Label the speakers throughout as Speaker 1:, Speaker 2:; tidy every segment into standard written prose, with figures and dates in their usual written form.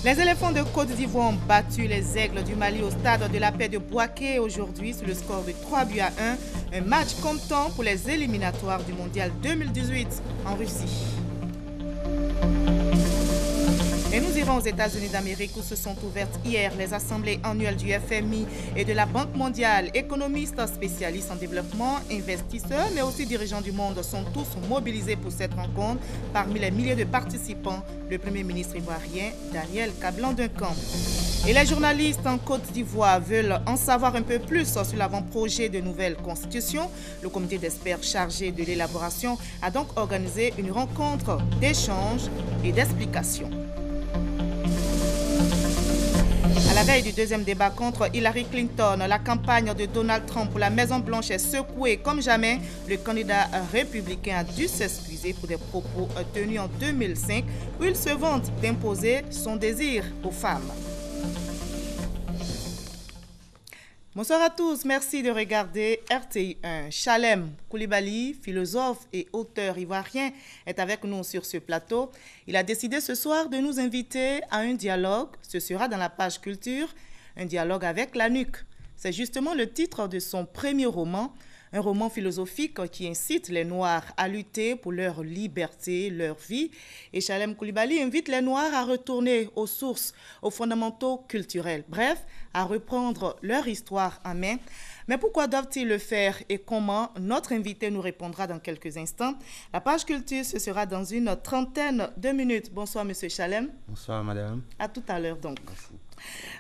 Speaker 1: Les éléphants de Côte d'Ivoire ont battu les aigles du Mali au stade de la paix de Bouaké aujourd'hui sur le score de 3-1. Un match comptant pour les éliminatoires du mondial 2018 en Russie. Et nous irons aux États-Unis d'Amérique où se sont ouvertes hier les assemblées annuelles du FMI et de la Banque mondiale. Économistes, spécialistes en développement, investisseurs, mais aussi dirigeants du monde sont tous mobilisés pour cette rencontre. Parmi les milliers de participants, le Premier ministre ivoirien Daniel Kablan-Duncan. Et les journalistes en Côte d'Ivoire veulent en savoir un peu plus sur l'avant-projet de nouvelle constitution. Le comité d'experts chargé de l'élaboration a donc organisé une rencontre d'échange et d'explication. À la veille du deuxième débat contre Hillary Clinton, la campagne de Donald Trump pour la Maison-Blanche est secouée comme jamais. Le candidat républicain a dû s'excuser pour des propos tenus en 2005 où il se vante d'imposer son désir aux femmes. Bonsoir à tous, merci de regarder RTI 1. Chalem Koulibaly, philosophe et auteur ivoirien, est avec nous sur ce plateau. Il a décidé ce soir de nous inviter à un dialogue. Ce sera dans la page culture, un dialogue avec la nuque. C'est justement le titre de son premier roman, un roman philosophique qui incite les Noirs à lutter pour leur liberté, leur vie. Et Chalem Koulibaly invite les Noirs à retourner aux sources, aux fondamentaux culturels. Bref, à reprendre leur histoire en main. Mais pourquoi doivent-ils le faire et comment? Notre invité nous répondra dans quelques instants. La page culture, ce sera dans une trentaine de minutes. Bonsoir, monsieur Chalem.
Speaker 2: Bonsoir, madame.
Speaker 1: À tout à l'heure, donc.
Speaker 2: Merci.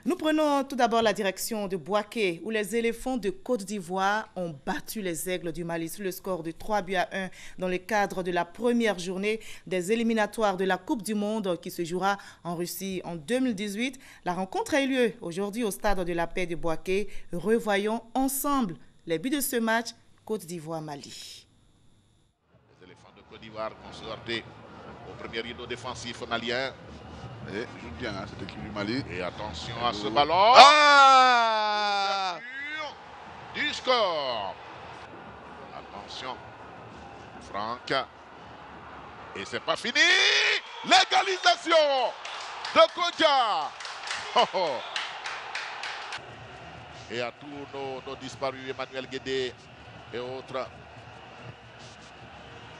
Speaker 1: Nous prenons tout d'abord la direction de Bouaké, où les éléphants de Côte d'Ivoire ont battu les aigles du Mali sur le score de 3-1 dans le cadre de la première journée des éliminatoires de la Coupe du Monde qui se jouera en Russie en 2018. La rencontre a eu lieu aujourd'hui au stade de la paix de Bouaké. Revoyons ensemble les buts de ce match Côte d'Ivoire-Mali.
Speaker 3: Les éléphants de Côte d'Ivoire vont se heurter au premier rideau défensif malien.
Speaker 4: Et joue bien hein, cette équipe du Mali.
Speaker 3: Et attention à ce ballon.
Speaker 4: Ah
Speaker 3: Du score. Attention. Franck. Et c'est pas fini. L'égalisation de Kodja. Oh, oh. Et à tous nos disparus, Emmanuel Guédé et autres.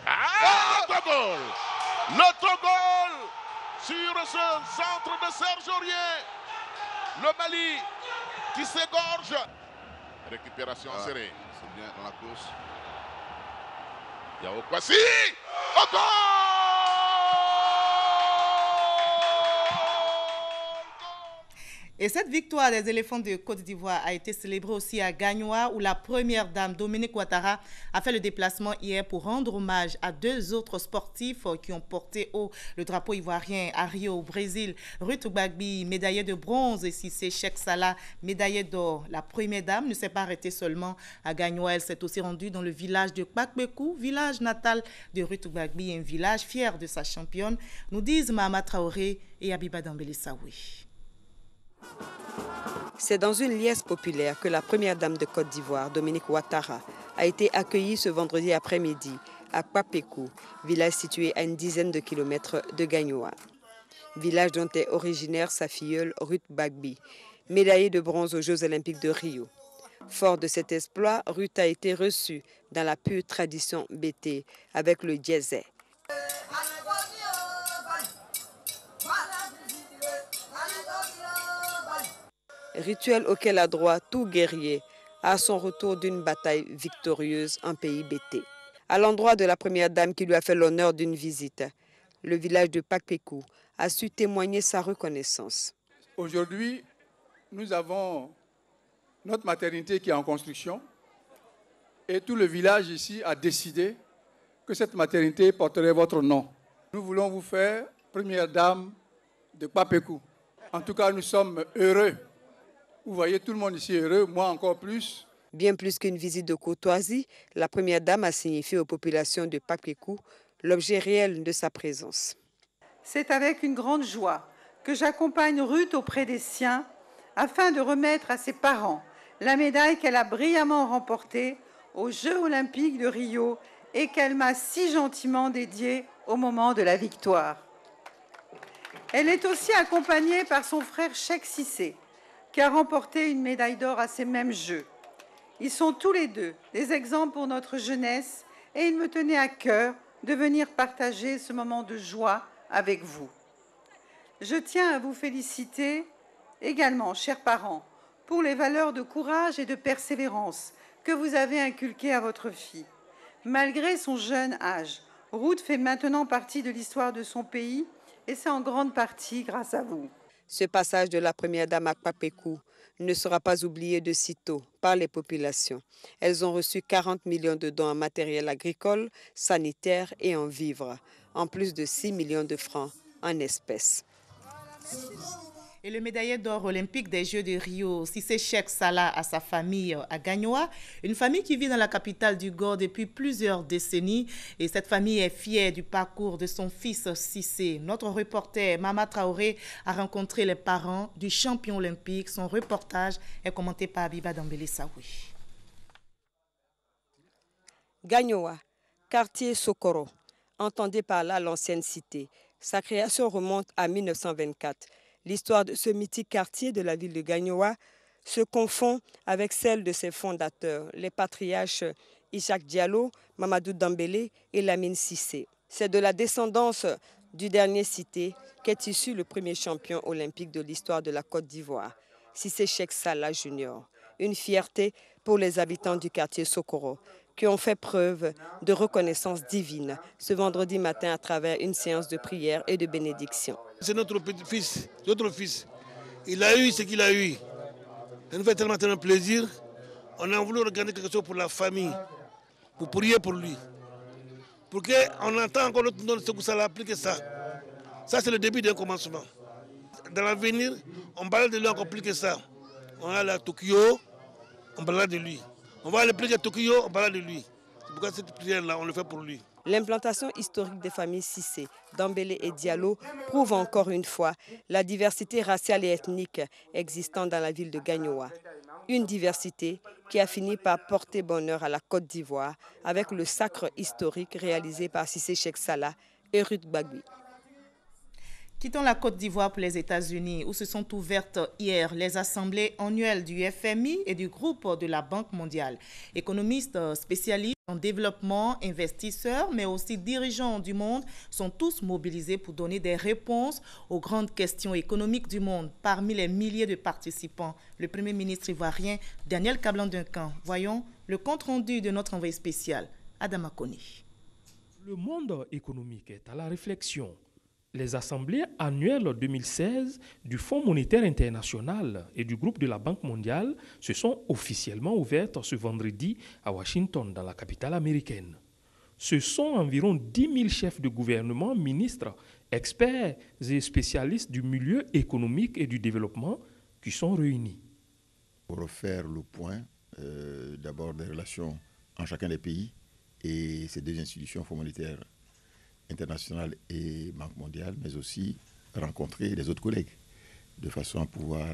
Speaker 3: Ah, le goal. Le goal sur ce centre de Serge Aurier. Le Mali qui s'égorge. Récupération serrée.
Speaker 4: C'est bien dans la course.
Speaker 3: Yao Kwasi. Au goal.
Speaker 1: Et cette victoire des éléphants de Côte d'Ivoire a été célébrée aussi à Gagnoa, où la première dame, Dominique Ouattara, a fait le déplacement hier pour rendre hommage à deux autres sportifs qui ont porté haut le drapeau ivoirien à Rio, au Brésil. Ruth Gbagbi, médaillée de bronze, et Cissé Cheikh Salah, médaillée d'or. La première dame ne s'est pas arrêtée seulement à Gagnoa, elle s'est aussi rendue dans le village de Kpakbekou, village natal de Ruth Gbagbi, un village fier de sa championne, nous disent Mahama Traoré et Abiba Dambélé Saoui.
Speaker 5: C'est dans une liesse populaire que la première dame de Côte d'Ivoire, Dominique Ouattara, a été accueillie ce vendredi après-midi à Kpakbekou, village situé à une dizaine de kilomètres de Gagnoa. Village dont est originaire sa filleule Ruth Gbagbi, médaillée de bronze aux Jeux olympiques de Rio. Fort de cet exploit, Ruth a été reçue dans la pure tradition bété avec le djezé. Rituel auquel a droit tout guerrier à son retour d'une bataille victorieuse en pays bété. À l'endroit de la première dame qui lui a fait l'honneur d'une visite, le village de Kpakbekou a su témoigner sa reconnaissance.
Speaker 6: Aujourd'hui, nous avons notre maternité qui est en construction et tout le village ici a décidé que cette maternité porterait votre nom. Nous voulons vous faire première dame de Kpakbekou. En tout cas, nous sommes heureux. Vous voyez tout le monde ici heureux, moi encore plus.
Speaker 5: Bien plus qu'une visite de courtoisie, la première dame a signifié aux populations de Kpakbekou l'objet réel de sa présence.
Speaker 7: C'est avec une grande joie que j'accompagne Ruth auprès des siens afin de remettre à ses parents la médaille qu'elle a brillamment remportée aux Jeux olympiques de Rio et qu'elle m'a si gentiment dédiée au moment de la victoire. Elle est aussi accompagnée par son frère Cheikh Cissé, qui a remporté une médaille d'or à ces mêmes Jeux. Ils sont tous les deux des exemples pour notre jeunesse et il me tenait à cœur de venir partager ce moment de joie avec vous. Je tiens à vous féliciter également, chers parents, pour les valeurs de courage et de persévérance que vous avez inculquées à votre fille. Malgré son jeune âge, Ruth fait maintenant partie de l'histoire de son pays et c'est en grande partie grâce à vous.
Speaker 5: Ce passage de la première dame à Kwapeko ne sera pas oublié de sitôt par les populations. Elles ont reçu 40 millions de dons en matériel agricole, sanitaire et en vivres, en plus de 6 millions de francs en espèces.
Speaker 1: Et le médaillé d'or olympique des Jeux de Rio, Cissé Cheikh Salah, à sa famille à Gagnoa, une famille qui vit dans la capitale du Gor depuis plusieurs décennies. Et cette famille est fière du parcours de son fils Cissé. Notre reporter Mama Traoré a rencontré les parents du champion olympique. Son reportage est commenté par Abiba Dambélé Saoui.
Speaker 5: Gagnoa, quartier Sokoro, entendez par là l'ancienne cité. Sa création remonte à 1924. L'histoire de ce mythique quartier de la ville de Gagnoa se confond avec celle de ses fondateurs, les patriarches Ishak Diallo, Mamadou Dambélé et Lamine Cissé. C'est de la descendance du dernier cité qu'est issu le premier champion olympique de l'histoire de la Côte d'Ivoire, Cissé Cheikh Salah Junior. Une fierté pour les habitants du quartier Sokoro, qui ont fait preuve de reconnaissance divine ce vendredi matin à travers une séance de prière et de bénédiction.
Speaker 2: C'est notre petit-fils, notre fils. Il a eu ce qu'il a eu. Ça nous fait tellement plaisir. On a voulu organiser quelque chose pour la famille, pour prier pour lui. Pour qu'on entende encore notre nom de ce ça plus que ça. Ça, c'est le début d'un commencement. Dans l'avenir, on parle de lui encore plus que ça. On va aller à Tokyo, on parlera de lui. On va aller plus à Tokyo, on parlera de lui. C'est pourquoi cette prière-là, on le fait pour lui.
Speaker 5: L'implantation historique des familles Cissé, Dambélé et Diallo prouve encore une fois la diversité raciale et ethnique existant dans la ville de Gagnoa. Une diversité qui a fini par porter bonheur à la Côte d'Ivoire avec le sacre historique réalisé par Cissé Cheikh Salah et Ruth Bagui.
Speaker 1: Quittons la Côte d'Ivoire pour les États-Unis, où se sont ouvertes hier les assemblées annuelles du FMI et du groupe de la Banque mondiale. Économistes, spécialistes en développement, investisseurs, mais aussi dirigeants du monde sont tous mobilisés pour donner des réponses aux grandes questions économiques du monde. Parmi les milliers de participants, le Premier ministre ivoirien Daniel Kablan-Duncan. Voyons le compte-rendu de notre envoyé spécial, Adama Koni.
Speaker 8: Le monde économique est à la réflexion. Les assemblées annuelles 2016 du Fonds monétaire international et du groupe de la Banque mondiale se sont officiellement ouvertes ce vendredi à Washington, dans la capitale américaine. Ce sont environ 10 000 chefs de gouvernement, ministres, experts et spécialistes du milieu économique et du développement qui sont réunis.
Speaker 9: Pour refaire le point, d'abord des relations en chacun des pays et ces deux institutions, Fonds monétaire international et Banque mondiale, mais aussi rencontrer les autres collègues, de façon à pouvoir,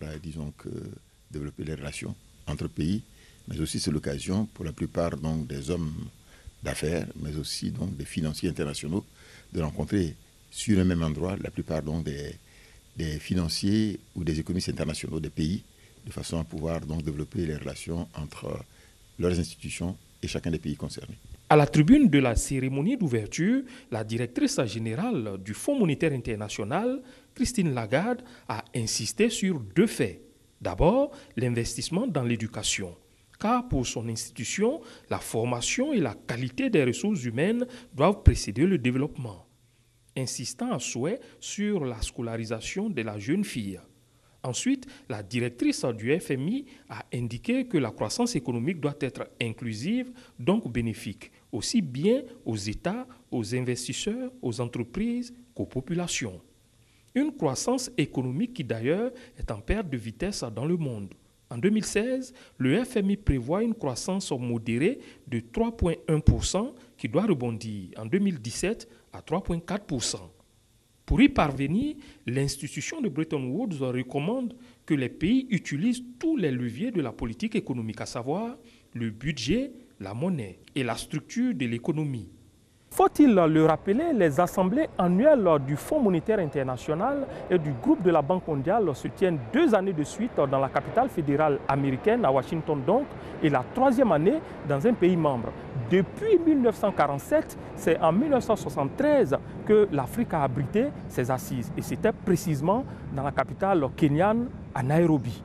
Speaker 9: développer les relations entre pays, mais aussi c'est l'occasion pour la plupart donc, des hommes d'affaires, mais aussi donc, des financiers internationaux, de rencontrer sur le même endroit la plupart donc, des financiers ou des économistes internationaux des pays, de façon à pouvoir donc, développer les relations entre leurs institutions et chacun des pays concernés.
Speaker 8: À la tribune de la cérémonie d'ouverture, la directrice générale du Fonds monétaire international, Christine Lagarde, a insisté sur deux faits. D'abord, l'investissement dans l'éducation. Car pour son institution, la formation et la qualité des ressources humaines doivent précéder le développement. Insistant à souhait sur la scolarisation de la jeune fille. Ensuite, la directrice du FMI a indiqué que la croissance économique doit être inclusive, donc bénéfique, aussi bien aux États, aux investisseurs, aux entreprises qu'aux populations. Une croissance économique qui d'ailleurs est en perte de vitesse dans le monde. En 2016, le FMI prévoit une croissance modérée de 3,1% qui doit rebondir en 2017 à 3,4%. Pour y parvenir, l'institution de Bretton Woods recommande que les pays utilisent tous les leviers de la politique économique, à savoir le budget, la monnaie et la structure de l'économie. Faut-il le rappeler, les assemblées annuelles du Fonds monétaire international et du groupe de la Banque mondiale se tiennent 2 années de suite dans la capitale fédérale américaine, à Washington donc, et la 3e année dans un pays membre. Depuis 1947, c'est en 1973 que l'Afrique a abrité ses assises, et c'était précisément dans la capitale kenyane, à Nairobi.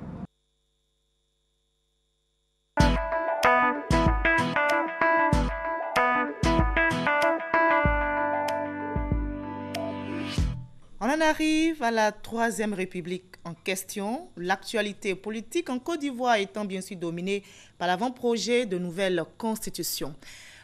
Speaker 1: On en arrive à la 3e République en question. L'actualité politique en Côte d'Ivoire étant bien sûr dominée par l'avant-projet de nouvelle constitution.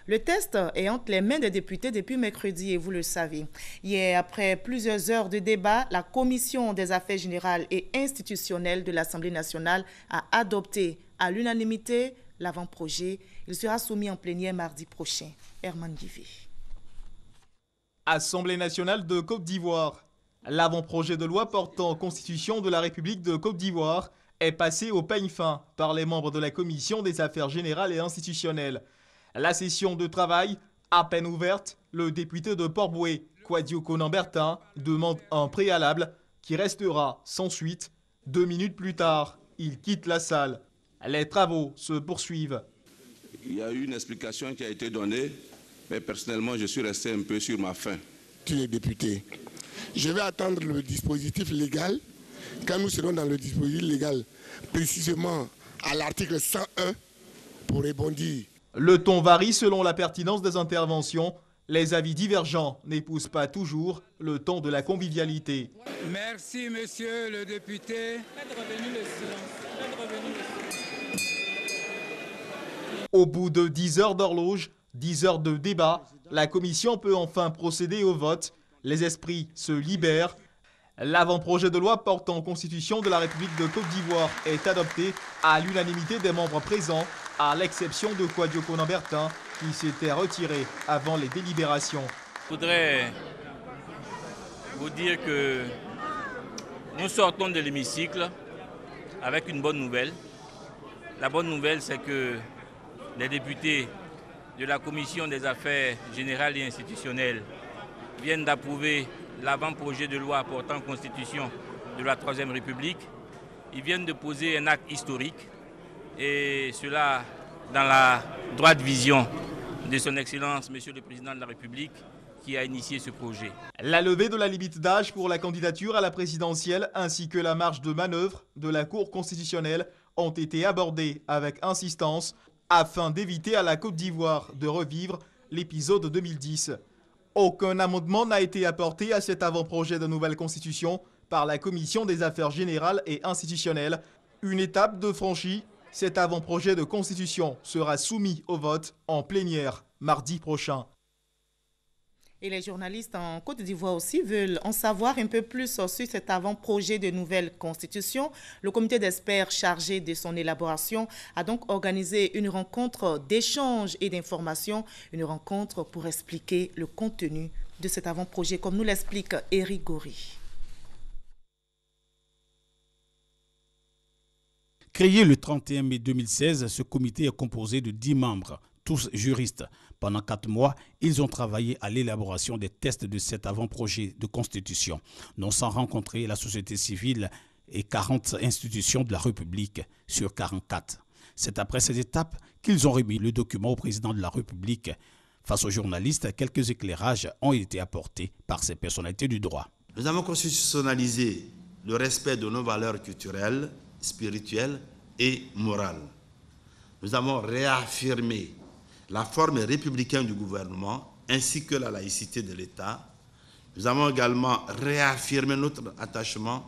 Speaker 1: Le test est entre les mains des députés depuis mercredi et vous le savez. Hier, après plusieurs heures de débat, la Commission des affaires générales et institutionnelles de l'Assemblée nationale a adopté à l'unanimité l'avant-projet. Il sera soumis en plénière mardi prochain. Herman Guivé.
Speaker 10: Assemblée nationale de Côte d'Ivoire. L'avant-projet de loi portant constitution de la République de Côte d'Ivoire est passé au peigne fin par les membres de la Commission des affaires générales et institutionnelles. La session de travail, à peine ouverte, le député de Port-Boué, Kwadio Konan-Bertin, demande un préalable qui restera sans suite. 2 minutes plus tard, il quitte la salle. Les travaux se poursuivent.
Speaker 11: Il y a eu une explication qui a été donnée, mais personnellement, je suis resté un peu sur ma faim.
Speaker 12: Tu es député. Je vais attendre le dispositif légal. Quand nous serons dans le dispositif légal, précisément à l'article 101, pour rebondir.
Speaker 10: Le ton varie selon la pertinence des interventions. Les avis divergents n'épousent pas toujours le ton de la convivialité.
Speaker 13: Merci, monsieur le député. Faites revenir le silence.
Speaker 10: Au bout de 10 heures d'horloge, 10 heures de débat, la commission peut enfin procéder au vote. Les esprits se libèrent. L'avant-projet de loi portant constitution de la République de Côte d'Ivoire est adopté à l'unanimité des membres présents, à l'exception de Kwadio Konan-Bertin, qui s'était retiré avant les délibérations.
Speaker 14: Je voudrais vous dire que nous sortons de l'hémicycle avec une bonne nouvelle. La bonne nouvelle, c'est que les députés de la Commission des affaires générales et institutionnelles viennent d'approuver l'avant-projet de loi portant constitution de la 3e République. Ils viennent de poser un acte historique et cela dans la droite vision de son Excellence, Monsieur le Président de la République, qui a initié ce projet.
Speaker 10: La levée de la limite d'âge pour la candidature à la présidentielle ainsi que la marge de manœuvre de la Cour constitutionnelle ont été abordées avec insistance afin d'éviter à la Côte d'Ivoire de revivre l'épisode 2010. Aucun amendement n'a été apporté à cet avant-projet de nouvelle constitution par la Commission des affaires générales et institutionnelles. Une étape de franchie, cet avant-projet de constitution sera soumis au vote en plénière mardi prochain.
Speaker 1: Et les journalistes en Côte d'Ivoire aussi veulent en savoir un peu plus sur cet avant-projet de nouvelle constitution. Le comité d'experts chargé de son élaboration a donc organisé une rencontre d'échange et d'information, une rencontre pour expliquer le contenu de cet avant-projet, comme nous l'explique Éric Gori.
Speaker 15: Créé le 31 mai 2016, ce comité est composé de 10 membres, tous juristes. Pendant 4 mois, ils ont travaillé à l'élaboration des textes de cet avant-projet de constitution, non sans rencontrer la société civile et 40 institutions de la République sur 44. C'est après cette étape qu'ils ont remis le document au président de la République. Face aux journalistes, quelques éclairages ont été apportés par ces personnalités du droit.
Speaker 16: Nous avons constitutionnalisé le respect de nos valeurs culturelles, spirituelles et morales. Nous avons réaffirmé la forme républicaine du gouvernement ainsi que la laïcité de l'État. Nous avons également réaffirmé notre attachement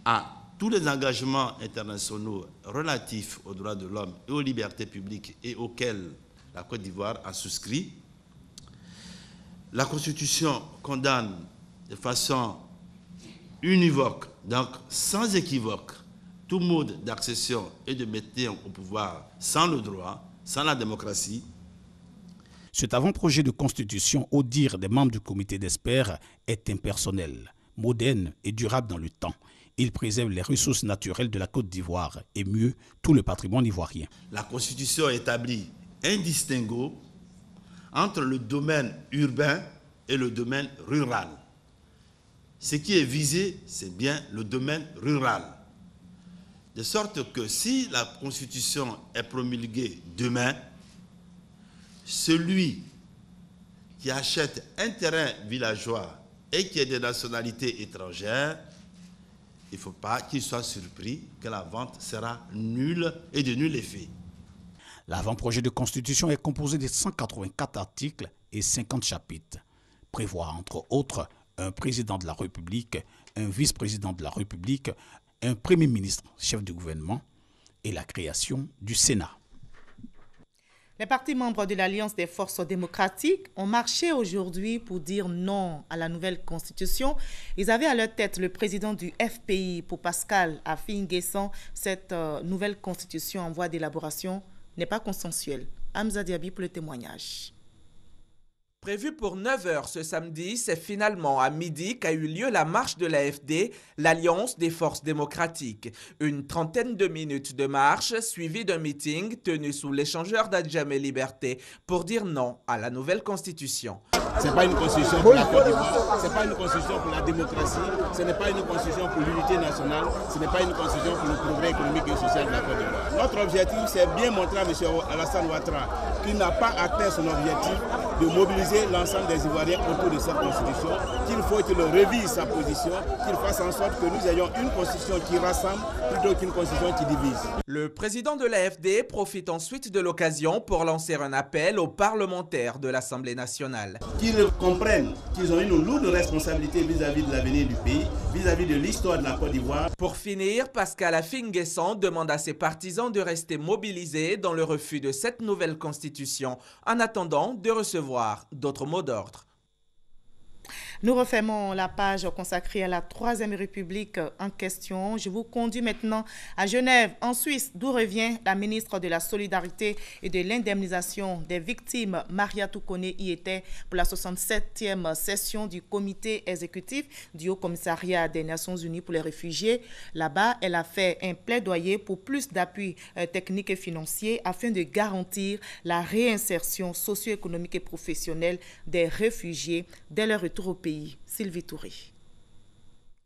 Speaker 16: à tous les engagements internationaux relatifs aux droits de l'homme et aux libertés publiques et auxquels la Côte d'Ivoire a souscrit. La Constitution condamne de façon univoque, donc sans équivoque, tout mode d'accession et de maintien au pouvoir sans le droit, sans la démocratie.
Speaker 15: Cet avant-projet de constitution, au dire des membres du comité d'experts, est impersonnel, moderne et durable dans le temps. Il préserve les ressources naturelles de la Côte d'Ivoire et mieux, tout le patrimoine ivoirien.
Speaker 16: La Constitution établit un distinguo entre le domaine urbain et le domaine rural. Ce qui est visé, c'est bien le domaine rural. De sorte que si la Constitution est promulguée demain, celui qui achète un terrain villageois et qui est de nationalité étrangère, il ne faut pas qu'il soit surpris que la vente sera nulle et de nul effet.
Speaker 15: L'avant-projet de constitution est composé de 184 articles et 50 chapitres. Prévoit entre autres un président de la République, un vice-président de la République, un premier ministre, chef du gouvernement et la création du Sénat.
Speaker 1: Les partis membres de l'Alliance des forces démocratiques ont marché aujourd'hui pour dire non à la nouvelle constitution. Ils avaient à leur tête le président du FPI pour Pascal Affi-N'Guessan. Cette nouvelle constitution en voie d'élaboration n'est pas consensuelle. Hamza Diaby pour le témoignage.
Speaker 17: Prévu pour 9h ce samedi, c'est finalement à midi qu'a eu lieu la marche de l'AFD, l'Alliance des forces démocratiques. Une trentaine de minutes de marche suivie d'un meeting tenu sous l'échangeur d'Adjamé Liberté pour dire non à la nouvelle constitution.
Speaker 18: Ce n'est pas une constitution pour la Côte d'Ivoire, ce n'est pas une constitution pour la démocratie, ce n'est pas une constitution pour l'unité nationale, ce n'est pas une constitution pour le progrès économique et social de la Côte d'Ivoire. Notre objectif, c'est bien montrer à M. Alassane Ouattara qu'il n'a pas atteint son objectif de mobiliser l'ensemble des Ivoiriens autour de cette constitution, qu'il faut qu'il révise sa position, qu'il fasse en sorte que nous ayons une constitution qui rassemble plutôt qu'une constitution qui divise.
Speaker 17: Le président de l'AFD profite ensuite de l'occasion pour lancer un appel aux parlementaires de l'Assemblée nationale.
Speaker 18: Qu'ils comprennent qu'ils ont une lourde responsabilité vis-à-vis de l'avenir du pays, vis-à-vis de l'histoire de la Côte d'Ivoire.
Speaker 17: Pour finir, Pascal Affi-N'Guessan demande à ses partisans de rester mobilisés dans le refus de cette nouvelle constitution en attendant de recevoir d'autres mots d'ordre.
Speaker 1: Nous refermons la page consacrée à la Troisième République en question. Je vous conduis maintenant à Genève, en Suisse, d'où revient la ministre de la Solidarité et de l'Indemnisation des victimes. Mariatou Koné y était pour la 67e session du comité exécutif du Haut Commissariat des Nations Unies pour les réfugiés. Là-bas, elle a fait un plaidoyer pour plus d'appui technique et financier afin de garantir la réinsertion socio-économique et professionnelle des réfugiés dès leur retour au pays. Sylvie Touré.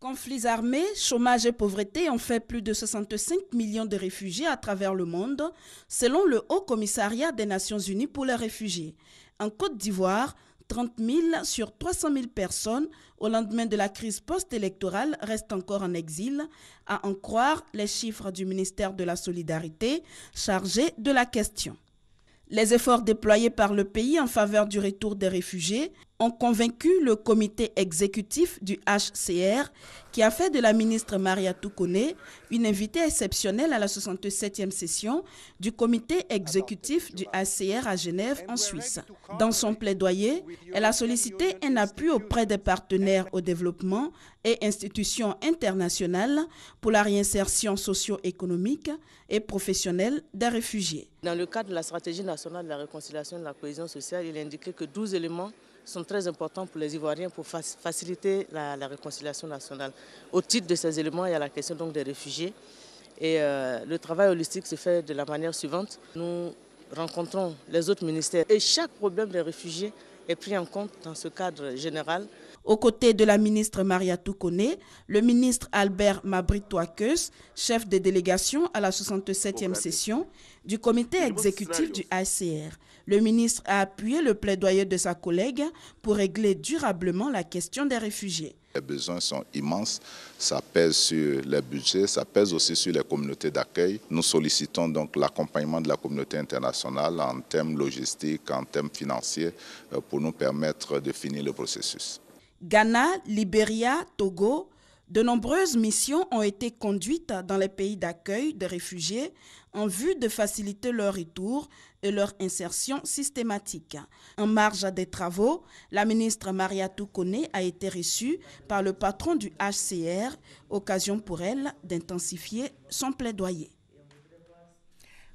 Speaker 19: Conflits armés, chômage et pauvreté ont fait plus de 65 millions de réfugiés à travers le monde, selon le Haut Commissariat des Nations Unies pour les réfugiés. En Côte d'Ivoire, 30 000 sur 300 000 personnes au lendemain de la crise post-électorale restent encore en exil, à en croire les chiffres du ministère de la Solidarité chargé de la question. Les efforts déployés par le pays en faveur du retour des réfugiés ont convaincu le comité exécutif du HCR qui a fait de la ministre Mariatou Koné une invitée exceptionnelle à la 67e session du comité exécutif du HCR à Genève en Suisse. Dans son plaidoyer, elle a sollicité un appui auprès des partenaires au développement et institutions internationales pour la réinsertion socio-économique et professionnelle des réfugiés.
Speaker 20: Dans le cadre de la stratégie nationale de la réconciliation et de la cohésion sociale, il est indiqué que 12 éléments sont très importants pour les Ivoiriens pour faciliter la réconciliation nationale. Au titre de ces éléments, il y a la question donc des réfugiés. Et le travail holistique se fait de la manière suivante. Nous rencontrons les autres ministères et chaque problème des réfugiés est pris en compte dans ce cadre général.
Speaker 19: Aux côtés de la ministre Mariatou Koné, le ministre Albert Mabrit-Touakeus, chef de délégation à la 67e session du comité exécutif du HCR. Le ministre a appuyé le plaidoyer de sa collègue pour régler durablement la question des réfugiés.
Speaker 4: Les besoins sont immenses, ça pèse sur les budgets, ça pèse aussi sur les communautés d'accueil. Nous sollicitons donc l'accompagnement de la communauté internationale en termes logistiques, en termes financiers, pour nous permettre de finir le processus.
Speaker 19: Ghana, Libéria, Togo, de nombreuses missions ont été conduites dans les pays d'accueil de réfugiés en vue de faciliter leur retour et leur insertion systématique. En marge des travaux, la ministre Mariatou Koné a été reçue par le patron du HCR, occasion pour elle d'intensifier son plaidoyer.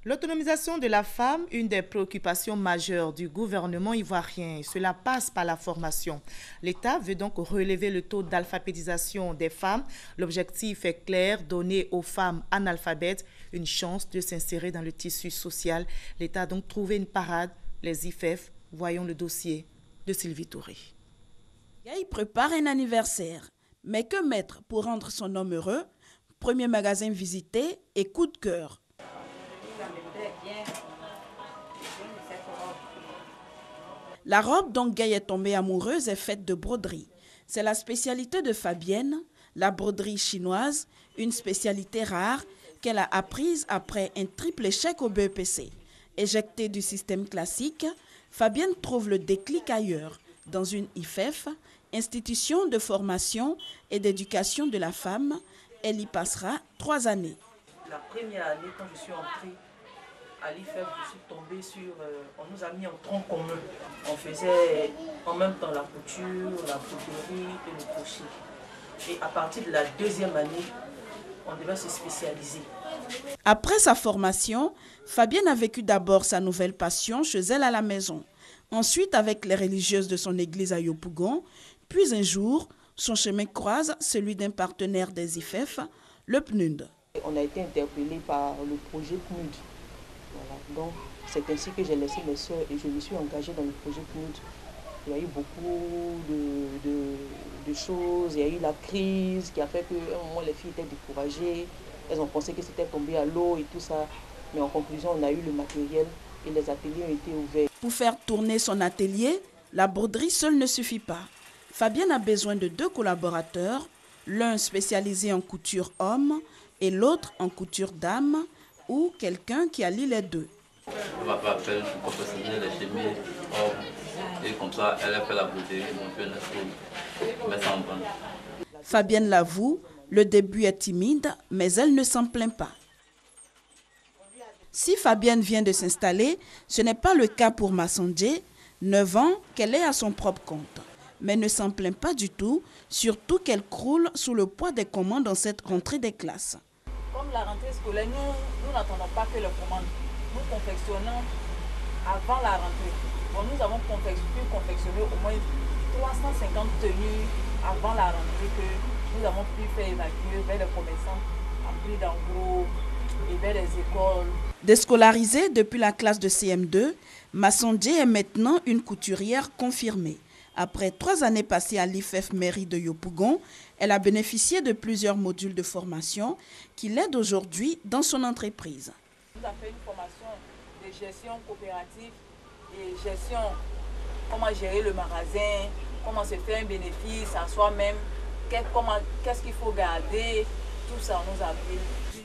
Speaker 1: L'autonomisation de la femme, une des préoccupations majeures du gouvernement ivoirien. Cela passe par la formation. L'État veut donc relever le taux d'alphabétisation des femmes. L'objectif est clair, donner aux femmes analphabètes une chance de s'insérer dans le tissu social. L'État a donc trouvé une parade, les IFEF. Voyons le dossier de Sylvie Touré.
Speaker 19: Il prépare un anniversaire. Mais que mettre pour rendre son homme heureux? Premier magasin visité et coup de cœur. La robe dont Gay est tombée amoureuse est faite de broderie. C'est la spécialité de Fabienne, la broderie chinoise, une spécialité rare qu'elle a apprise après un triple échec au BEPC. Éjectée du système classique, Fabienne trouve le déclic ailleurs, dans une IFEF, institution de formation et d'éducation de la femme. Elle y passera 3 années.
Speaker 21: La première année, quand je suis entrée à l'IFEF, je suis tombée sur... on nous a mis en tronc commun. On faisait en même temps la couture, la broderie et le crochet. Et à partir de la 2e année, on devait se spécialiser.
Speaker 19: Après sa formation, Fabienne a vécu d'abord sa nouvelle passion chez elle à la maison. Ensuite, avec les religieuses de son église à Yopougon. Puis un jour, son chemin croise celui d'un partenaire des IFEF, le PNUD.
Speaker 21: On a été interpellé par le projet PNUD. Voilà. Donc, c'est ainsi que j'ai laissé mes soeurs et je me suis engagée dans le projet PNUD. Il y a eu beaucoup de choses. Il y a eu la crise qui a fait qu'à un moment, les filles étaient découragées. Elles ont pensé que c'était tombé à l'eau et tout ça. Mais en conclusion, on a eu le matériel et les ateliers ont été ouverts.
Speaker 19: Pour faire tourner son atelier, la broderie seule ne suffit pas. Fabienne a besoin de 2 collaborateurs, l'un spécialisé en couture homme et l'autre en couture dame, ou quelqu'un qui allie les deux.
Speaker 22: Je m'appelle, je suis professionnel de chimie homme, et comme ça, elle a fait la broderie, mais ça en va.
Speaker 19: Fabienne l'avoue, le début est timide, mais elle ne s'en plaint pas. Si Fabienne vient de s'installer, ce n'est pas le cas pour Massandje, 9 ans qu'elle est à son propre compte. Mais ne s'en plaint pas du tout, surtout qu'elle croule sous le poids des commandes dans cette rentrée des classes.
Speaker 21: Comme la rentrée scolaire, nous n'attendons pas que les commandes. Nous confectionnons avant la rentrée. Bon, nous avons pu confectionner au moins 350 tenues avant la rentrée que nous avons pu faire évacuer vers les commerçants en prix d'en gros et vers les écoles.
Speaker 19: Déscolarisée depuis la classe de CM2, Massandje est maintenant une couturière confirmée. Après 3 années passées à l'IFEF mairie de Yopougon, elle a bénéficié de plusieurs modules de formation qui l'aident aujourd'hui dans son entreprise.
Speaker 21: Nous avons fait une formation de gestion coopérative et gestion, comment gérer le magasin, comment se faire un bénéfice à soi-même, qu'est-ce qu'il faut garder, tout ça on nous a appris.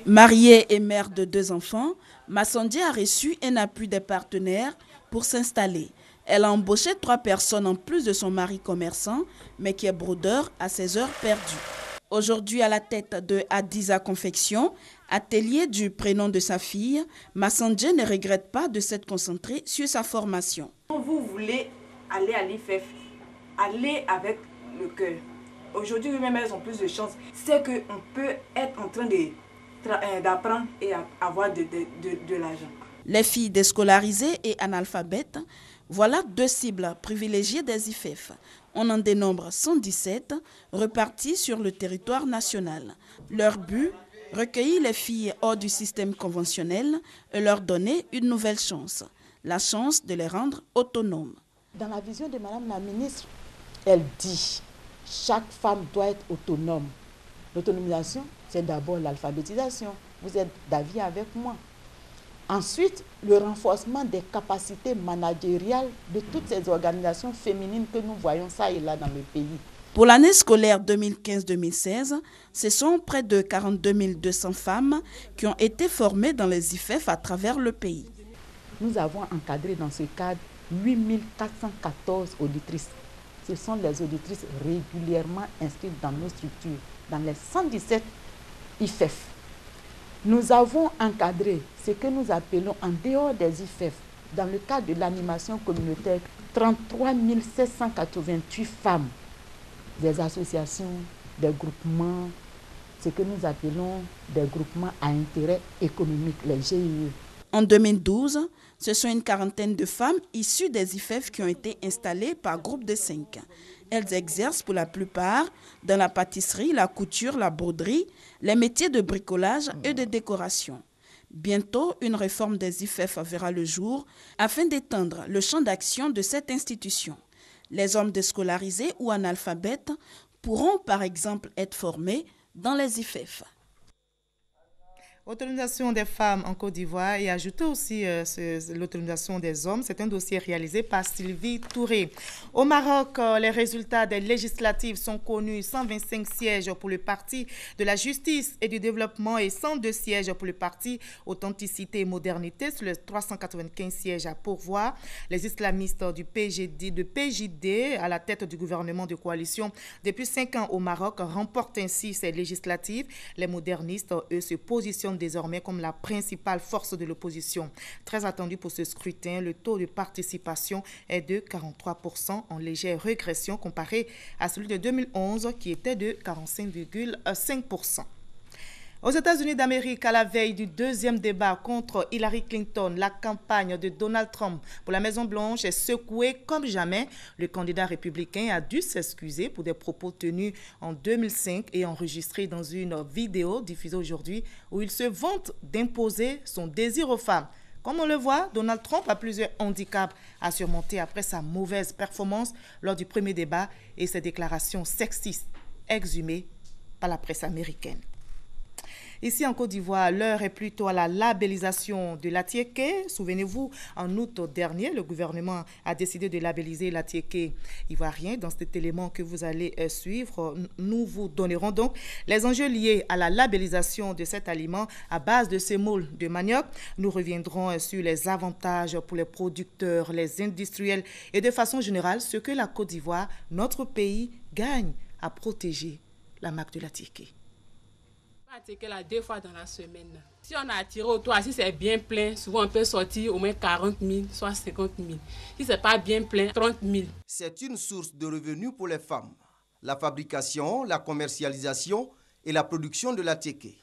Speaker 19: Mariée et mère de 2 enfants, Massandje a reçu un appui des partenaires pour s'installer. Elle a embauché 3 personnes en plus de son mari commerçant, mais qui est brodeur à ses heures perdues. Aujourd'hui à la tête de Adiza Confection, atelier du prénom de sa fille, Massandje ne regrette pas de s'être concentrée sur sa formation.
Speaker 21: Quand vous voulez aller à l'IFEF, allez avec le cœur. Aujourd'hui, même elles ont plus de chance. C'est qu'on peut être en train d'apprendre et avoir de l'argent.
Speaker 19: Les filles déscolarisées et analphabètes, voilà 2 cibles privilégiées des IFEF. On en dénombre 117, reparties sur le territoire national. Leur but, recueillir les filles hors du système conventionnel et leur donner une nouvelle chance, la chance de les rendre autonomes.
Speaker 23: Dans la vision de Madame la ministre, elle dit chaque femme doit être autonome. L'autonomisation, c'est d'abord l'alphabétisation. Vous êtes d'avis avec moi. Ensuite, le renforcement des capacités managériales de toutes ces organisations féminines que nous voyons ça et là dans le pays.
Speaker 19: Pour l'année scolaire 2015-2016, ce sont près de 42 200 femmes qui ont été formées dans les IFEF à travers le pays.
Speaker 23: Nous avons encadré dans ce cadre 8 414 auditrices. Ce sont les auditrices régulièrement inscrites dans nos structures, dans les 117 IFEF. Nous avons encadré ce que nous appelons en dehors des IFEF, dans le cadre de l'animation communautaire, 33 788 femmes, des associations, des groupements, ce que nous appelons des groupements à intérêt économique, les GIE.
Speaker 19: En 2012, ce sont une quarantaine de femmes issues des IFEF qui ont été installées par groupe de 5. Elles exercent pour la plupart dans la pâtisserie, la couture, la broderie, les métiers de bricolage et de décoration. Bientôt, une réforme des IFEF verra le jour afin d'étendre le champ d'action de cette institution. Les hommes déscolarisés ou analphabètes pourront par exemple être formés dans les IFEF.
Speaker 1: L'autonomisation des femmes en Côte d'Ivoire et ajouter aussi l'autonomisation des hommes. C'est un dossier réalisé par Sylvie Touré. Au Maroc, les résultats des législatives sont connus. 125 sièges pour le Parti de la Justice et du Développement et 102 sièges pour le Parti Authenticité et Modernité sur les 395 sièges à pourvoir. Les islamistes du PJD à la tête du gouvernement de coalition depuis 5 ans au Maroc remportent ainsi ces législatives. Les modernistes, eux, se positionnent désormais comme la principale force de l'opposition. Très attendu pour ce scrutin, le taux de participation est de 43%, en légère régression comparé à celui de 2011 qui était de 45,5%. Aux États-Unis d'Amérique, à la veille du deuxième débat contre Hillary Clinton, la campagne de Donald Trump pour la Maison-Blanche est secouée comme jamais. Le candidat républicain a dû s'excuser pour des propos tenus en 2005 et enregistrés dans une vidéo diffusée aujourd'hui où il se vante d'imposer son désir aux femmes. Comme on le voit, Donald Trump a plusieurs handicaps à surmonter après sa mauvaise performance lors du premier débat et ses déclarations sexistes exhumées par la presse américaine. Ici en Côte d'Ivoire, l'heure est plutôt à la labellisation de l'Atiéké. Souvenez-vous, en août dernier, le gouvernement a décidé de labelliser l'Atiéké ivoirien. Dans cet élément que vous allez suivre, nous vous donnerons donc les enjeux liés à la labellisation de cet aliment à base de sémoule de manioc. Nous reviendrons sur les avantages pour les producteurs, les industriels et de façon générale, ce que la Côte d'Ivoire, notre pays, gagne à protéger la marque de l'Atiéké.
Speaker 3: Attiquer là 2 fois dans la semaine. Si on a attiré au toit, si c'est bien plein, souvent on peut sortir au moins 40 000, soit 50 000. Si c'est pas bien plein, 30 000.
Speaker 6: C'est une source de revenus pour les femmes. La fabrication, la commercialisation et la production de l'atiéké.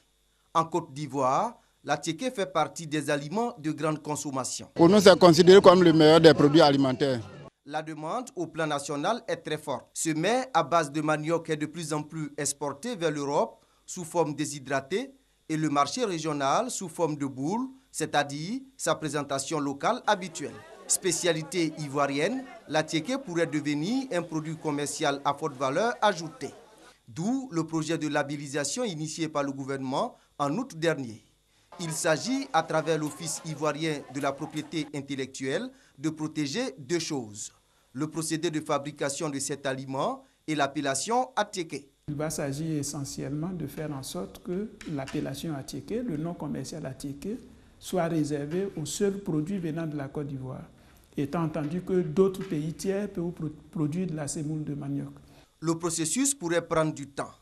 Speaker 6: En Côte d'Ivoire, l'atiéké fait partie des aliments de grande consommation.
Speaker 7: Pour nous, c'est considéré comme le meilleur des produits alimentaires.
Speaker 6: La demande au plan national est très forte. Ce mets à base de manioc est de plus en plus exporté vers l'Europe sous forme déshydratée et le marché régional sous forme de boule, c'est-à-dire sa présentation locale habituelle. Spécialité ivoirienne, l'atiéké pourrait devenir un produit commercial à forte valeur ajoutée. D'où le projet de labellisation initié par le gouvernement en août dernier. Il s'agit, à travers l'Office ivoirien de la propriété intellectuelle, de protéger 2 choses. Le procédé de fabrication de cet aliment et l'appellation atiéké.
Speaker 24: Il va s'agir essentiellement de faire en sorte que l'appellation atiéké, le nom commercial atiéké, soit réservé aux seuls produits venant de la Côte d'Ivoire, étant entendu que d'autres pays tiers peuvent produire de la sémoule de manioc.
Speaker 6: Le processus pourrait prendre du temps.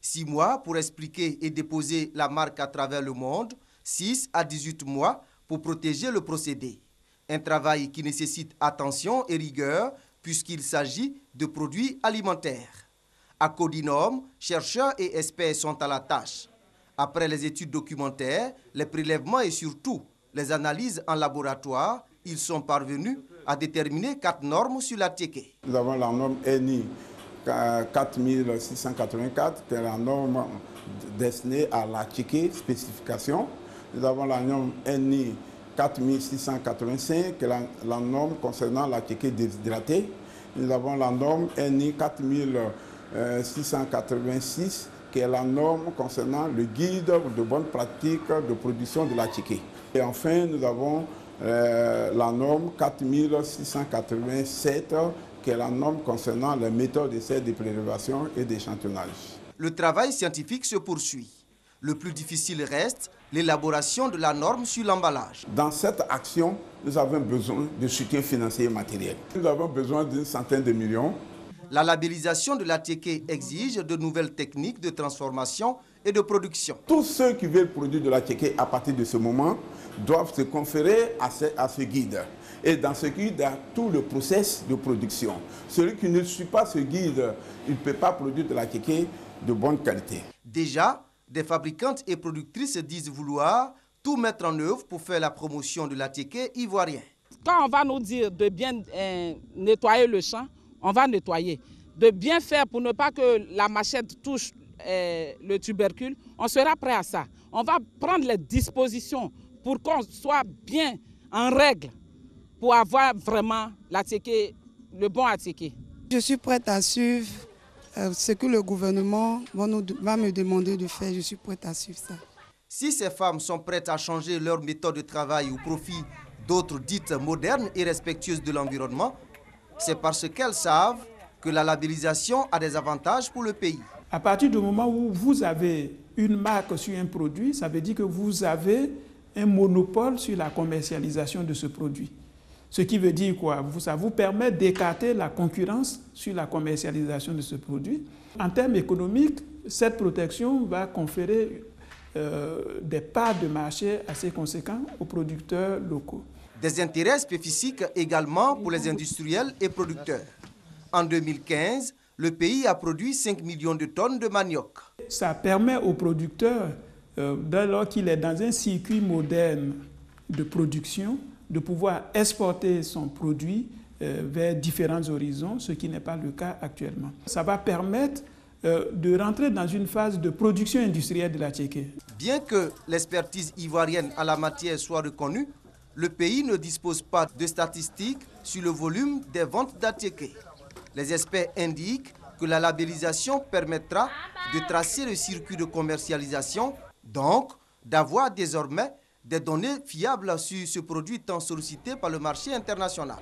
Speaker 6: 6 mois pour expliquer et déposer la marque à travers le monde, 6 à 18 mois pour protéger le procédé. Un travail qui nécessite attention et rigueur puisqu'il s'agit de produits alimentaires. À Codinome, chercheurs et experts sont à la tâche. Après les études documentaires, les prélèvements et surtout les analyses en laboratoire, ils sont parvenus à déterminer 4 normes sur l'atiéké.
Speaker 7: Nous avons la norme ENI 4684, qui est la norme destinée à l'atiéké spécification. Nous avons la norme ENI 4685, qui est la norme concernant l'atiéké déshydraté. Nous avons la norme ENI 4686, qui est la norme concernant le guide de bonne pratique de production de l'atiéké. Et enfin, nous avons la norme 4687, qui est la norme concernant les méthodes d'essai de prélévation et d'échantillonnage.
Speaker 6: Le travail scientifique se poursuit. Le plus difficile reste l'élaboration de la norme sur l'emballage.
Speaker 7: Dans cette action, nous avons besoin de soutien financier et matériel. Nous avons besoin d'une centaine de millions.
Speaker 6: La labellisation de l'atiéké exige de nouvelles techniques de transformation et de production.
Speaker 7: Tous ceux qui veulent produire de l'atiéké à partir de ce moment doivent se conférer à ce guide. Et dans ce guide, il y a tout le process de production. Celui qui ne suit pas ce guide, il ne peut pas produire de l'atiéké de bonne qualité.
Speaker 6: Déjà, des fabricantes et productrices disent vouloir tout mettre en œuvre pour faire la promotion de l'attiéké ivoirien.
Speaker 2: Quand on va nous dire de bien nettoyer le champ, on va nettoyer. De bien faire pour ne pas que la machette touche le tubercule, on sera prêt à ça. On va prendre les dispositions pour qu'on soit bien en règle pour avoir vraiment l'attiéké, le bon attiéké.
Speaker 5: Je suis prête à suivre ce que le gouvernement va me demander de faire. Je suis prête à suivre ça.
Speaker 6: Si ces femmes sont prêtes à changer leur méthode de travail au profit d'autres dites modernes et respectueuses de l'environnement, c'est parce qu'elles savent que la labellisation a des avantages pour le pays.
Speaker 24: À partir du moment où vous avez une marque sur un produit, ça veut dire que vous avez un monopole sur la commercialisation de ce produit. Ce qui veut dire quoi? Ça vous permet d'écarter la concurrence sur la commercialisation de ce produit. En termes économiques, cette protection va conférer des parts de marché assez conséquents aux producteurs locaux.
Speaker 6: Des intérêts spécifiques également pour les industriels et producteurs. En 2015, le pays a produit 5 millions de tonnes de manioc.
Speaker 24: Ça permet aux producteurs, dès lors qu'il est dans un circuit moderne de production, de pouvoir exporter son produit vers différents horizons, ce qui n'est pas le cas actuellement. Ça va permettre de rentrer dans une phase de production industrielle de l'attiéké.
Speaker 6: Bien que l'expertise ivoirienne à la matière soit reconnue, le pays ne dispose pas de statistiques sur le volume des ventes d'attiéké. Les experts indiquent que la labellisation permettra de tracer le circuit de commercialisation, donc d'avoir désormais des données fiables sur ce produit tant sollicité par le marché international.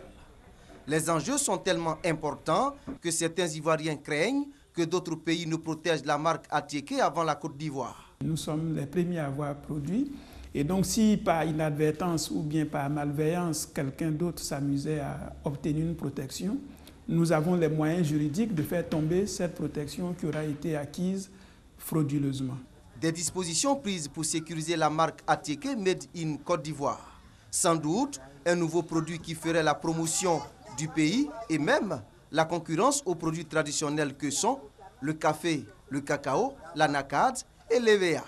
Speaker 6: Les enjeux sont tellement importants que certains Ivoiriens craignent que d'autres pays ne protègent la marque attiéké avant la Côte d'Ivoire.
Speaker 24: Nous sommes les premiers à avoir produit. Et donc, si par inadvertance ou bien par malveillance, quelqu'un d'autre s'amusait à obtenir une protection, nous avons les moyens juridiques de faire tomber cette protection qui aura été acquise frauduleusement.
Speaker 6: Des dispositions prises pour sécuriser la marque attiéké Made in Côte d'Ivoire. Sans doute, un nouveau produit qui ferait la promotion du pays et même la concurrence aux produits traditionnels que sont le café, le cacao, l'anacade et l'EVA.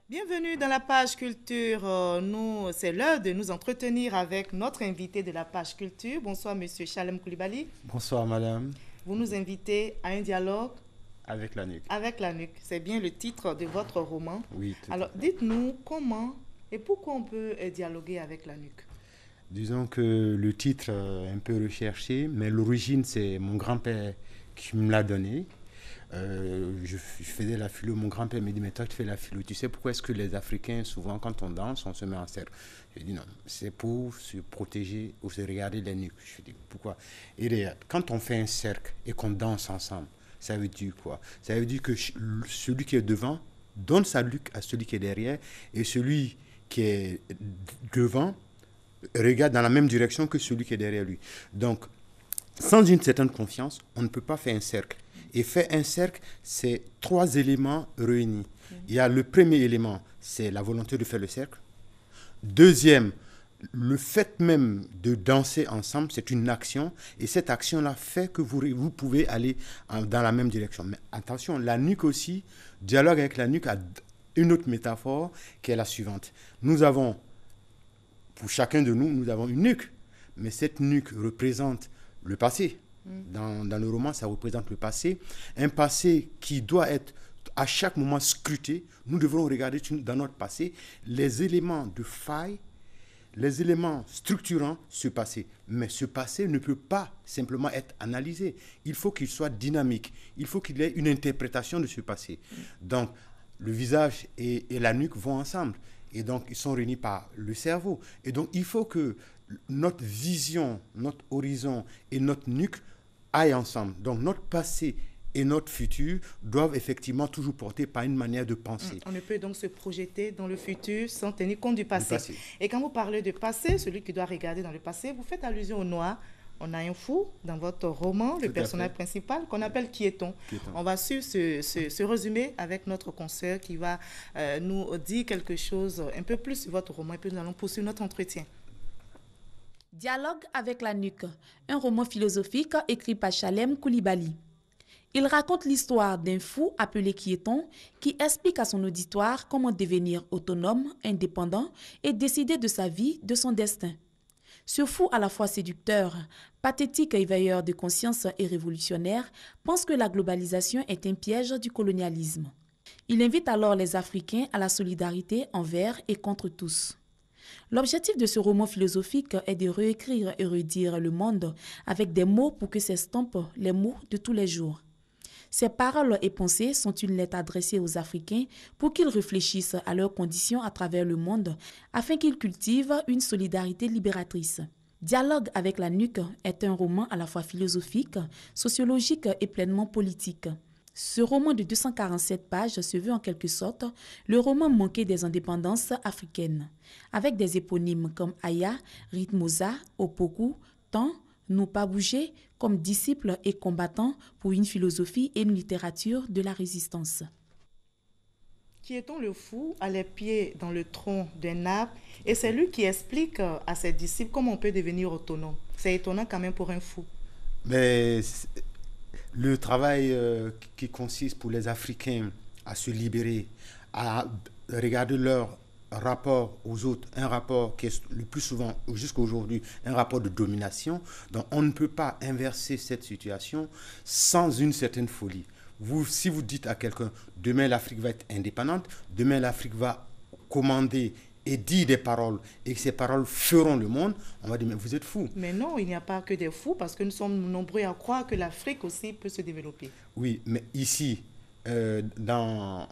Speaker 1: Bienvenue dans la page culture. C'est l'heure de nous entretenir avec notre invité de la page culture. Bonsoir, monsieur Chalem Koulibaly.
Speaker 8: Bonsoir, madame.
Speaker 1: Vous nous invitez à un dialogue
Speaker 8: avec la nuque.
Speaker 1: Avec la nuque. C'est bien le titre de votre roman.
Speaker 8: Oui.
Speaker 1: Alors, dites-nous comment et pourquoi on peut dialoguer avec la nuque.
Speaker 8: Disons que le titre est un peu recherché, mais l'origine, c'est mon grand-père qui me l'a donné. Je faisais la philo, mon grand-père me dit, mais toi tu fais la philo, tu sais pourquoi est-ce que les Africains, souvent quand on danse, on se met en cercle? Je dis non, c'est pour se protéger ou se regarder les nuques. Je dis pourquoi? Et regarde, quand on fait un cercle et qu'on danse ensemble, ça veut dire quoi? Ça veut dire que celui qui est devant donne sa nuque à celui qui est derrière et celui qui est devant regarde dans la même direction que celui qui est derrière lui. Donc, sans une certaine confiance, on ne peut pas faire un cercle. Et faire un cercle, c'est 3 éléments réunis. Il y a le premier élément, c'est la volonté de faire le cercle. Deuxième, le fait même de danser ensemble, c'est une action. Et cette action-là fait que vous pouvez aller dans la même direction. Mais attention, la nuque aussi, dialogue avec la nuque a une autre métaphore qui est la suivante. Nous avons, pour chacun de nous, nous avons une nuque. Mais cette nuque représente le passé. Dans le roman, ça représente le passé. Un passé qui doit être à chaque moment scruté. Nous devrons regarder dans notre passé les éléments de faille, les éléments structurants ce passé. Mais ce passé ne peut pas simplement être analysé. Il faut qu'il soit dynamique. Il faut qu'il ait une interprétation de ce passé. Donc, le visage et la nuque vont ensemble. Et donc, ils sont réunis par le cerveau. Et donc, il faut que notre vision, notre horizon et notre nuque aillent ensemble. Donc, notre passé et notre futur doivent effectivement toujours porter par une manière de penser.
Speaker 1: On ne peut donc se projeter dans le futur sans tenir compte du passé. Et quand vous parlez de passé, celui qui doit regarder dans le passé, vous faites allusion au noir. On a un fou dans votre roman, le personnage principal, qu'on appelle Kieton. On va suivre ce résumé avec notre consoeur qui va nous dire quelque chose un peu plus sur votre roman et puis nous allons poursuivre notre entretien.
Speaker 9: Dialogue avec la nuque, un roman philosophique écrit par Chalem Koulibaly. Il raconte l'histoire d'un fou appelé Kieton qui explique à son auditoire comment devenir autonome, indépendant et décider de sa vie, de son destin. Ce fou à la fois séducteur, pathétique éveilleur de conscience et révolutionnaire pense que la globalisation est un piège du colonialisme. Il invite alors les Africains à la solidarité envers et contre tous. L'objectif de ce roman philosophique est de réécrire et redire le monde avec des mots pour que s'estompent les mots de tous les jours. Ces paroles et pensées sont une lettre adressée aux Africains pour qu'ils réfléchissent à leurs conditions à travers le monde afin qu'ils cultivent une solidarité libératrice. Dialogue avec la nuque est un roman à la fois philosophique, sociologique et pleinement politique. Ce roman de 247 pages se veut en quelque sorte le roman manqué des indépendances africaines, avec des éponymes comme Aya, Ritmosa, Opoku, Tan, Nous pas bouger, comme disciples et combattants pour une philosophie et une littérature de la résistance.
Speaker 1: Kieton le fou a les pieds dans le tronc d'un arbre et c'est lui qui explique à ses disciples comment on peut devenir autonome. C'est étonnant quand même pour un fou.
Speaker 8: Mais le travail qui consiste pour les Africains à se libérer, à regarder leur rapport aux autres, un rapport qui est le plus souvent, jusqu'à aujourd'hui, un rapport de domination. Donc on ne peut pas inverser cette situation sans une certaine folie. Si vous dites à quelqu'un, demain l'Afrique va être indépendante, demain l'Afrique va commander et dire des paroles, et que ces paroles feront le monde, on va dire, mais vous êtes fou.
Speaker 1: Mais non, il n'y a pas que des fous, parce que nous sommes nombreux à croire que l'Afrique aussi peut se développer.
Speaker 8: Oui, mais ici, dans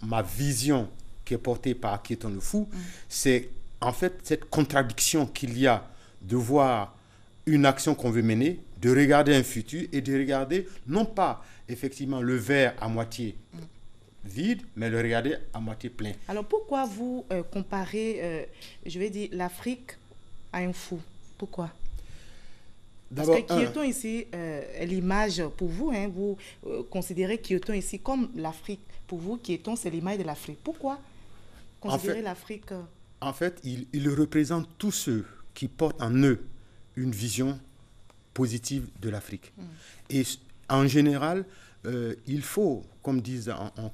Speaker 8: ma vision qui est portée par Kieton le fou, c'est en fait cette contradiction qu'il y a de voir une action qu'on veut mener, de regarder un futur et de regarder non pas effectivement le verre à moitié vide, mais le regarder à moitié plein.
Speaker 1: Alors pourquoi vous comparez, je vais dire, l'Afrique à un fou? Pourquoi? Parce que Kieton ici est l'image pour vous, hein, vous considérez Kieton ici comme l'Afrique. Pour vous, Kieton, c'est l'image de l'Afrique. Pourquoi considérer l'Afrique?
Speaker 8: En fait, il représente tous ceux qui portent en eux une vision positive de l'Afrique. Et en général, il faut, comme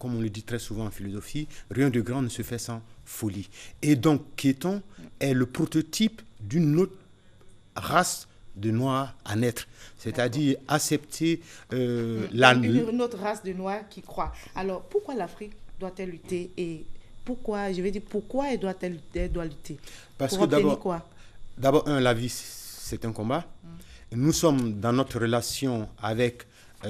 Speaker 8: on le dit très souvent en philosophie, rien de grand ne se fait sans folie. Et donc, Kieton est le prototype d'une autre race de Noirs à naître, c'est-à-dire accepter
Speaker 1: une autre race de Noirs qui croit. Alors, pourquoi l'Afrique doit-elle lutter et pourquoi elle doit lutter?
Speaker 8: Parce que d'abord, la vie, c'est un combat. Nous sommes dans notre relation avec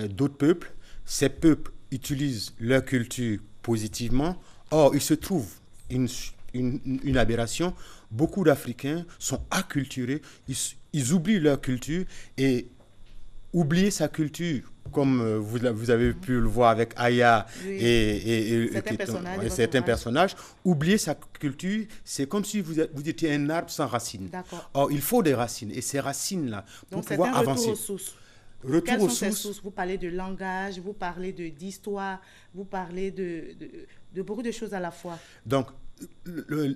Speaker 8: d'autres peuples. Ces peuples utilisent leur culture positivement. Or, il se trouve une aberration. Beaucoup d'Africains sont acculturés. Ils oublient leur culture et oublier sa culture, comme vous avez pu le voir avec Aya et certains personnages, oublier sa culture, c'est comme si vous étiez un arbre sans racines. Or, il faut des racines, et ces racines-là, pour pouvoir avancer.
Speaker 1: Retour aux sources. Quelles sont ces sources? Vous parlez de langage, vous parlez d'histoire, vous parlez de beaucoup de choses à la fois.
Speaker 8: Donc,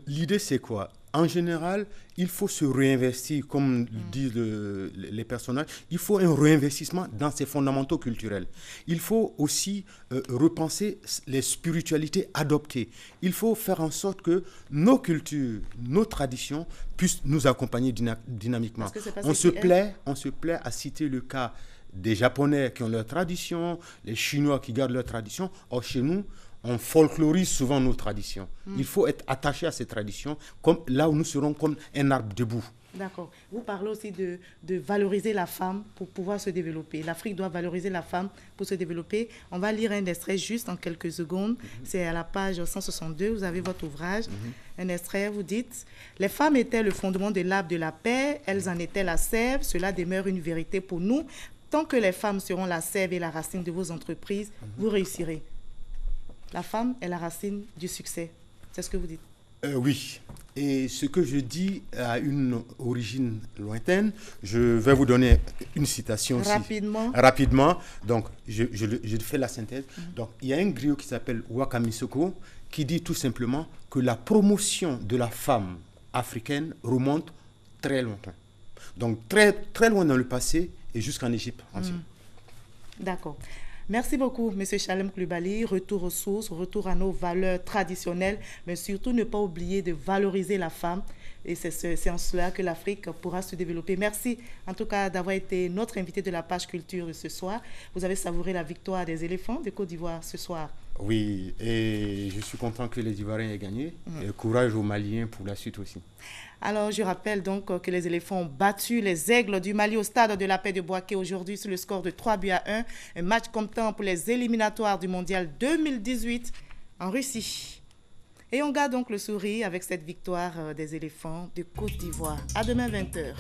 Speaker 8: l'idée, c'est quoi? En général, il faut se réinvestir, comme disent les personnages, il faut un réinvestissement dans ses fondamentaux culturels. Il faut aussi repenser les spiritualités adoptées. Il faut faire en sorte que nos cultures, nos traditions puissent nous accompagner dynamiquement. On se plaît à citer le cas des Japonais qui ont leur tradition, les Chinois qui gardent leur tradition. Or, chez nous, on folklorise souvent nos traditions. Il faut être attaché à ces traditions, comme là où nous serons comme un arbre debout.
Speaker 1: D'accord. Vous parlez aussi de valoriser la femme pour pouvoir se développer. L'Afrique doit valoriser la femme pour se développer. On va lire un extrait juste en quelques secondes. C'est à la page 162, vous avez votre ouvrage. Un extrait, vous dites « Les femmes étaient le fondement de l'arbre de la paix, elles en étaient la sève, cela demeure une vérité pour nous. Tant que les femmes seront la sève et la racine de vos entreprises, vous réussirez. » La femme est la racine du succès. C'est ce que vous dites.
Speaker 8: Oui. Et ce que je dis a une origine lointaine. Je vais vous donner une citation rapidement. Donc, je fais la synthèse. Donc, il y a un griot qui s'appelle Wakamisoko qui dit tout simplement que la promotion de la femme africaine remonte très longtemps. Donc, très, très loin dans le passé et jusqu'en Égypte ancienne.
Speaker 1: D'accord. Merci beaucoup, M. Chalem Coulibaly. Retour aux sources, retour à nos valeurs traditionnelles, mais surtout ne pas oublier de valoriser la femme. Et c'est en cela que l'Afrique pourra se développer. Merci en tout cas d'avoir été notre invité de la page culture de ce soir. Vous avez savouré la victoire des éléphants de Côte d'Ivoire ce soir.
Speaker 8: Oui, et je suis content que les Ivoiriens aient gagné. Et courage aux Maliens pour la suite aussi.
Speaker 1: Alors, je rappelle donc que les éléphants ont battu les aigles du Mali au stade de la paix de Bouaké aujourd'hui sur le score de 3-1. Un match comptant pour les éliminatoires du mondial 2018 en Russie. Et on garde donc le sourire avec cette victoire des éléphants de Côte d'Ivoire. À demain 20h.